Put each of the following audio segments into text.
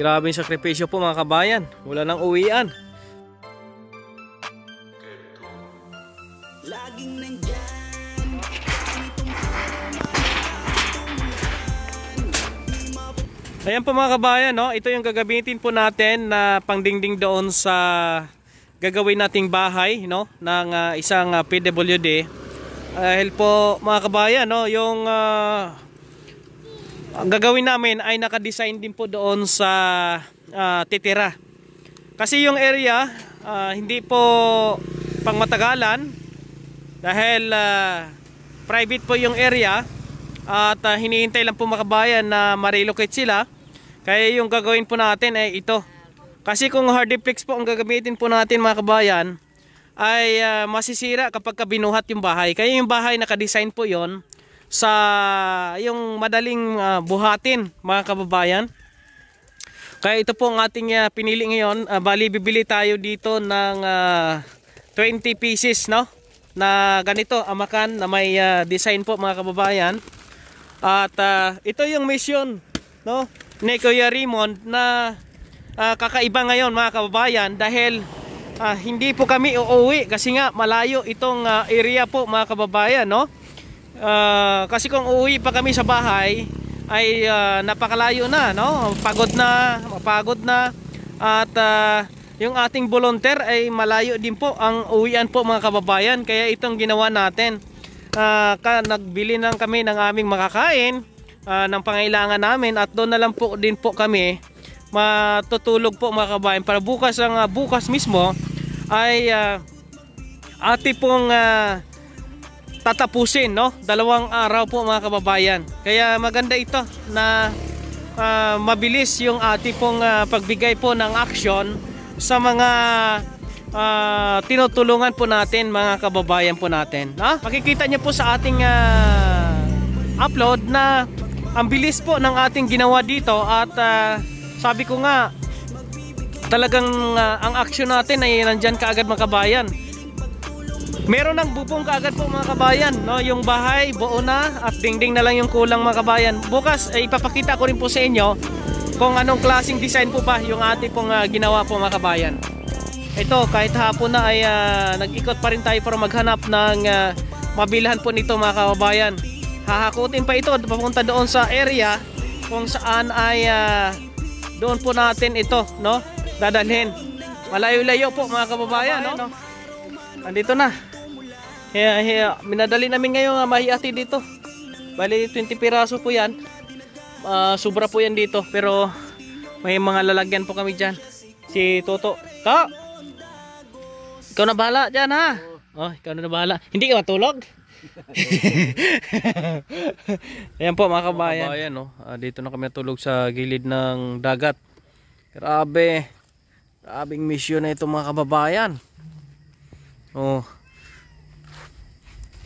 Grabing sakripisyo po mga kabayan. Wala nang uwian. Laging nandyan. Ayan po mga kabayan, no? Ito yung gagamitin po natin na pangdingding doon sa gagawin nating bahay, no? Ng isang PWD. Dahil po mga kabayan, no? Yung gagawin namin ay nakadesign din po doon sa titira. Kasi yung area hindi po pangmatagalan dahil private po yung area at hinihintay lang po mga kabayan na ma-relocate sila. Kaya yung gagawin po natin ay ito. Kasi kung hardiplex po ang gagamitin po natin mga kabayan ay masisira kapag binuhat yung bahay. Kaya yung bahay nakadesign po yon sa yung madaling buhatin mga kababayan. Kaya ito po ang ating pinili ngayon. Bali bibili tayo dito ng 20 pieces, no? Na ganito amakan na may design po mga kababayan. At ito yung mission, no, ni Kuya Raymond na kakaiba ngayon mga kababayan dahil hindi po kami uuwi kasi nga malayo itong area po mga kababayan, no? Kasi kung uuwi pa kami sa bahay ay napakalayo na, no? Mapagod na at yung ating volunteer ay malayo din po ang uwian po mga kababayan. Kaya itong ginawa natin, nagbili lang kami ng aming makakain ng pangailangan namin at doon na lang po din po kami matutulog po mga kababayan para bukas mismo ay ati pong tatapusin, no? 2 araw po mga kababayan. Kaya maganda ito na mabilis yung ati pong pagbigay po ng action sa mga tinutulungan po natin mga kababayan po natin. Makikita niyo po sa ating upload na ang bilis po ng ating ginawa dito at sabi ko nga talagang ang action natin ay nandyan kaagad mga kabayan. Meron ng bubong kaagad po mga kabayan, no? Yung bahay buo na at dingding na lang yung kulang mga kabayan. Bukas ay ipapakita ko rin po sa inyo kung anong klaseng design po ba yung ating pong ginawa po mga kabayan. Ito kahit hapon na ay nag-ikot pa rin tayo para maghanap ng mabilhan po nito mga kababayan. Hahakutin pa ito papunta doon sa area kung saan ay doon po natin ito, no, dadalhin. Malayo-layo po mga kababayan, no? Andito na. Minadali namin ngayon mahiyati dito. Bali 20 piraso po yan. Sobra po yan dito pero may mga lalagyan po kami dyan. Si Toto. Ikaw na bahala dyan ha. Oh, ikaw na bahala. Hindi ka matulog? Ayan po mga kabayan, no? Dito na kami natulog sa gilid ng dagat. Grabe. Grabing mission na ito mga kababayan. Oh.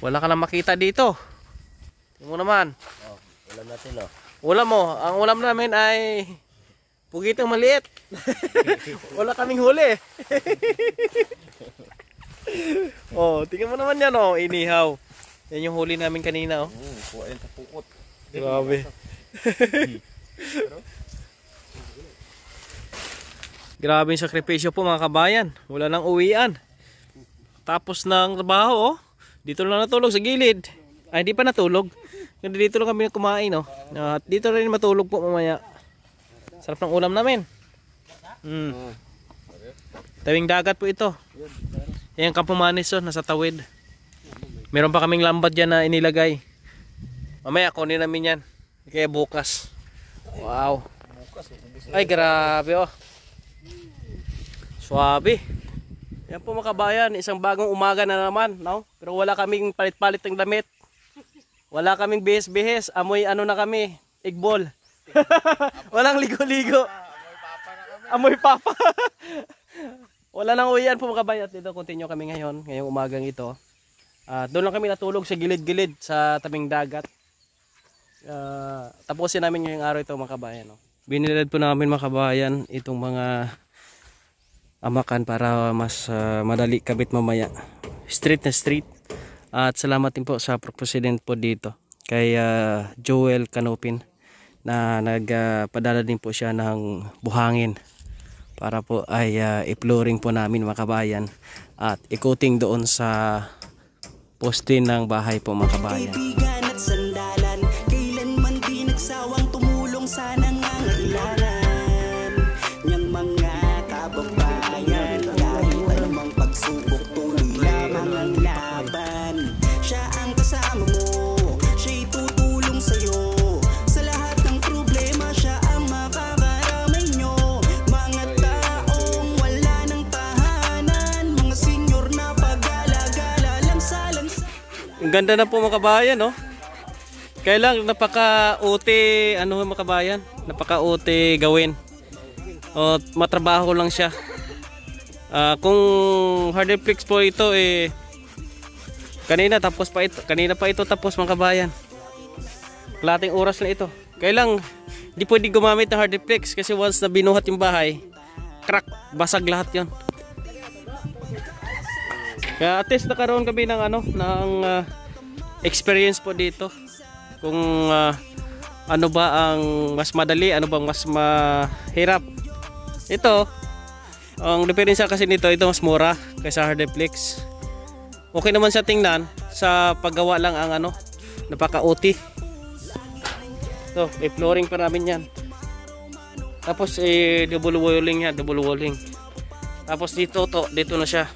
Wala ka lang makita dito. Tingnan mo naman. Oh, ulam natin, oh. Ulam mo. Ang ulam namin ay pugitang maliit. Wala kaming huli. Oh, tingnan mo naman yan, oh. Inihaw. Yan yung huli namin kanina, oh. Kuha yan sa pukot. Grabe. Grabe yung sakripisyo po mga kabayan. Wala nang uwian. Tapos ng trabaho, oh. Dito lang natulog sa gilid. Ay, hindi pa natulog. Dito lang kami kumain, oh. At dito rin matulog po mamaya. Sarap ng ulam namin. Tawing dagat po ito. Ayan Campo Manis, oh, nasa tawid. Meron pa kaming lambat dyan na inilagay. Mamaya kunin namin yan. Kaya bukas. Wow. Ay grabe, oh. Swabe. Yan po mga kabayan, isang bagong umaga na naman, no? Pero wala kaming palit-palit ng damit. Wala kaming bihis-bihis. Amoy ano na kami, igbol. Walang ligo-ligo. Amoy papa. Wala nang uwian po mga kabayan. Dito continue kami ngayong umagang ito. Doon lang kami natulog sa gilid-gilid sa tabing dagat. Tapusin namin ngayong araw ito mga kabayan, no? Binilad po namin mga kabayan itong mga amakan para mas madali kabit mamaya. Street na street. At salamat din po sa President po dito kay Joel Canopin na nagpadala din po siya ng buhangin para po ay i-flooring po namin mga kabayan at ikuting doon sa poste ng bahay po mga kabayan. Kaibigan at sandalan, kailanman di nagsawang tumulong sa nangangailangan niyang mga kababayan. Kahit anumang pagsubok, tuloy lamang ang laban. Siya ang kasama mo, siya'y tutulong sa'yo. Sa lahat ng problema, siya ang makakaramay nyo. Mga taong wala ng tahanan, mga senyor na pag-alagala lang sa lansa. Ang ganda na po mga kabayan, no? Kailang napaka-uti, ano mga kabayan? Napaka-uti gawin. O, matrabaho lang siya. Kung hardplex po ito, kanina pa ito tapos mga kabayan. Kalating oras na ito. Kailang hindi pwede gumamit ng hardplex kasi once na binuhat yung bahay, crack, basag lahat yon. Kaya at least nakaroon kami ng experience po dito. Kung ano ba ang mas madali, ano bang mas mahirap. Ito, ang diferensya kasi nito, ito mas mura kaysa hardplex. Okay naman sa tingnan, sa paggawa lang ang napaka-OT. So, i-flooring pa namin yan. Tapos double walling yan, double walling. Tapos dito na siya.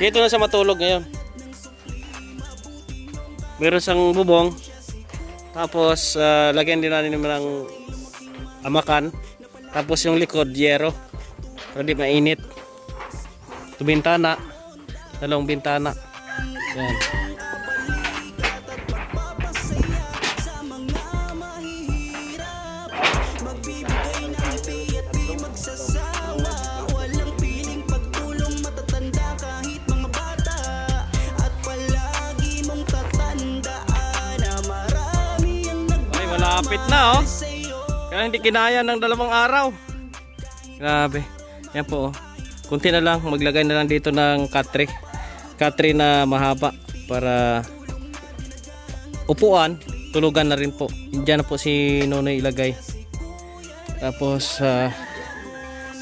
Dito na siya matulog ngayon. Meron siyang bubong. Tapos lagyan din natin ng amakan. Tapos yung likod yero para di mainit. Ito bintana. Dalawang bintana. Yan. Malapit na, oh. Kaya hindi kinaya ng 2 araw. Grabe. Yan po, oh. Kunti na lang, maglagay na lang dito ng katre na mahaba para upuan, tulugan na rin po. Diyan na po si Nonoy ilagay. Tapos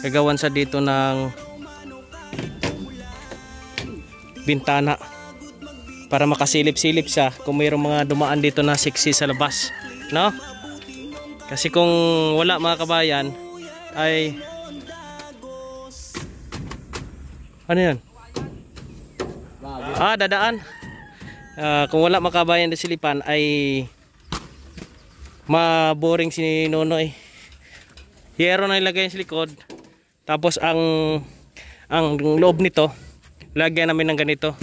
gagawan sa dito ng bintana para makasilip-silip siya kung mayroong mga dumaan dito na sexy sa labas. No? Kasi kung wala mga kabayan ay ano yan? Dadaan. Kung wala mga kabayan na silipan ay maboring si Nonoy. Hiyero na ilagay sa likod. Tapos ang loob nito lagyan namin ng ganito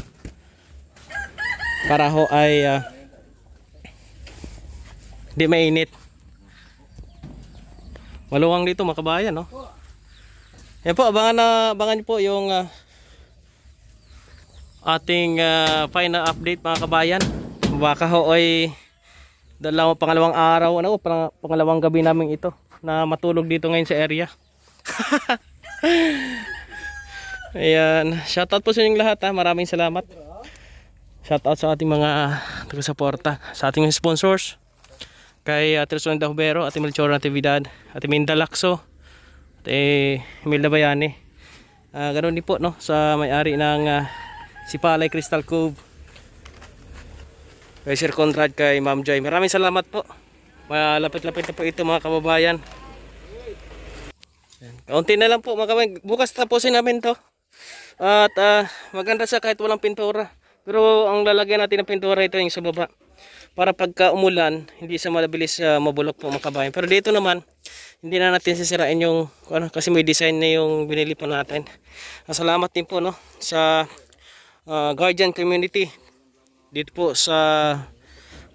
para ho ay hindi mainit. Maluwang dito mga kabayan, no? Yan po, abangan niyo po yung ating final update mga kabayan. Baka ho ay pangalawang araw, pangalawang gabi namin ito na matulog dito ngayon sa area. Ayan, shoutout po sa inyong lahat, ha. Maraming salamat. Shoutout sa ating mga taga-suporta, sa ating sponsors. Kay Ate Rosonda Hubero, Ate Melchora Natividad, Ate Minda Lacso, Ate Imelda Bayani. Ganoon din po, no, sa may-ari ng Sipalay Crystal Cove, kay Sir Conrad, kay Ma'am Joy. Maraming salamat po. Malapit-lapit na po ito mga kababayan. Kaunti na lang po mga kababayan. Bukas tapusin namin to. At maganda siya kahit walang pintura. Pero ang lalagyan natin ng pintura ito yung sa baba. Para pagka umulan, hindi siya mabilis mabulok po mga kabayan. Pero dito naman, hindi na natin sisirain yung, kasi may design na yung binili po natin. Salamat din po, no, sa Guardian Community dito po sa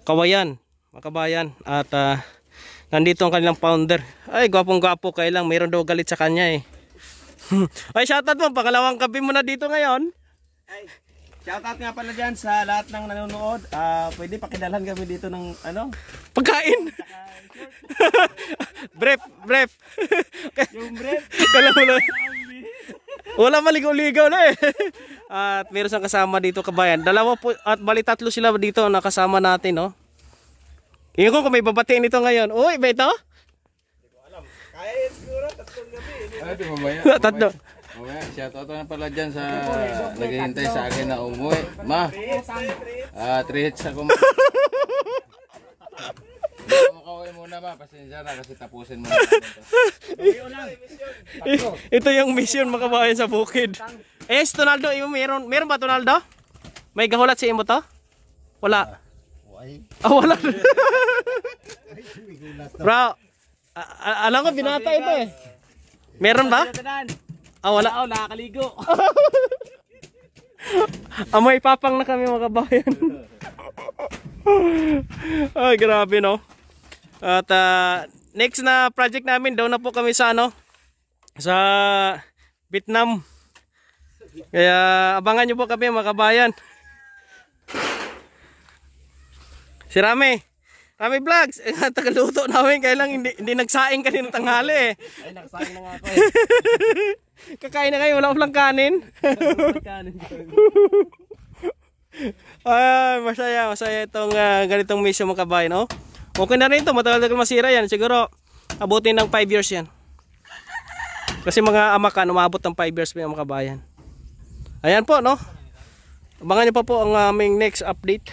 Kawayan, mga kabayan. At nandito ang kanilang founder. Ay, gwapong-gwapo, kailang mayroon daw galit sa kanya, eh. Ay, shoutout mo, pangalawang gabi mo na dito ngayon. Ay, shoutout nga pala dyan sa lahat ng nanonood. Pwede pakidalhan kami dito ng pagkain. Bref. Yung brief. Kala mo na. Wala maligaw-ligaw na, eh. At meron siyang kasama dito kabayan. 2 po, at bali 3 sila dito nakasama natin, no. Ingat ko kung may babatiin nito ngayon. Uy, ba ito? Kaya yun siguro, tatlong gabi. Ay, di mamaya. Tatlo. Mamaya, shoutout na pala dyan sa naghihintay sa akin na umuwi. Ma, 3 hits ako. Makauwi muna ma, pasensya na kasi tapusin mo na ito. Ito yung mission mga kabayan sa bukid. Eh, si Tonaldo, meron ba Tonaldo? May gahulat si imo to? Wala. Wala. Bro, alam ko binata ito eh. Meron ba? Wala. Nakakaligo. Amoy papang na kami mga kabayan. Ay, grabe no. At next na project namin, daw na po kami sa sa Vietnam. Kaya abangan nyo po kami mga kabayan. Si Rami Vlogs, tagaluto namin, kaya lang hindi nagsaing kanina tanghali eh. Ay, nakasain na nga ako eh. Kakain na kayo, wala ko lang kanin. Ay, masaya itong ganitong mission mga kabayan, oh. Okay na rin ito, matagal-tagal masira yan. Siguro, abutin ng 5 years yan. Kasi mga amakan, umabot ng 5 years pa yung mga kabayan. Ayan po, no? Abangan nyo pa po ang aming next update.